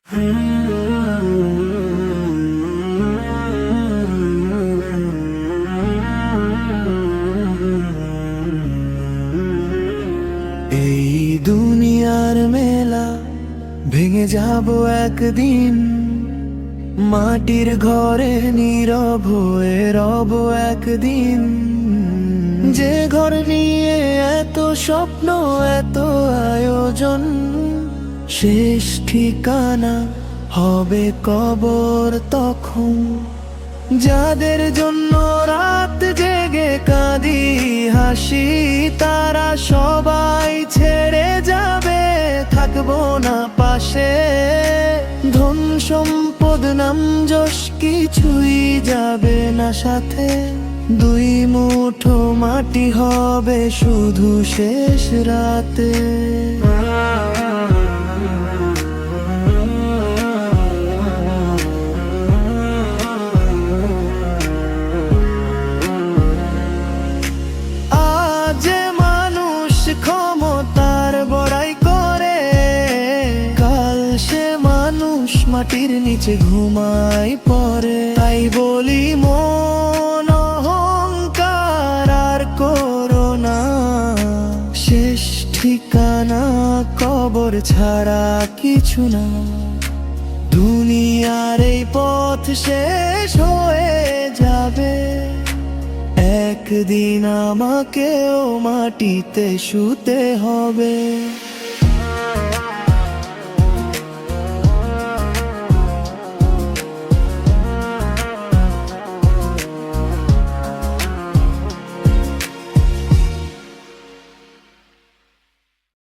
এই দুনিয়ার মেলা ভেঙে যাব একদিন, মাটির ঘরে নীরব হয়ে রব একদিন। যে ঘর নিয়ে এত স্বপ্ন এত আয়োজন, শেষ ঠিকানা হবে কবর তখন। যাদের জন্য রাত জেগে কাঁদি হাসি, তারা সবাই ছেড়ে যাবে, থাকবো না পাশে। ধন সম্পদ নাম যশ কিছুই যাবে না সাথে, দুই মুঠো মাটি হবে শুধু শেষ রাতে। আজ মানুষ ক্ষমতার বড়াই করে, কাল সে মানুষ মাটির নিচে ঘুমায় পড়ে। তাই বলি মন অহংকার আর করো না, শেষ ঠিকানা কবর ছাড়া কিছু না। দুনিয়ার এই পথ শেষ হয়ে যাবে, একদিন আমাকেও মাটিতে শুতে হবে।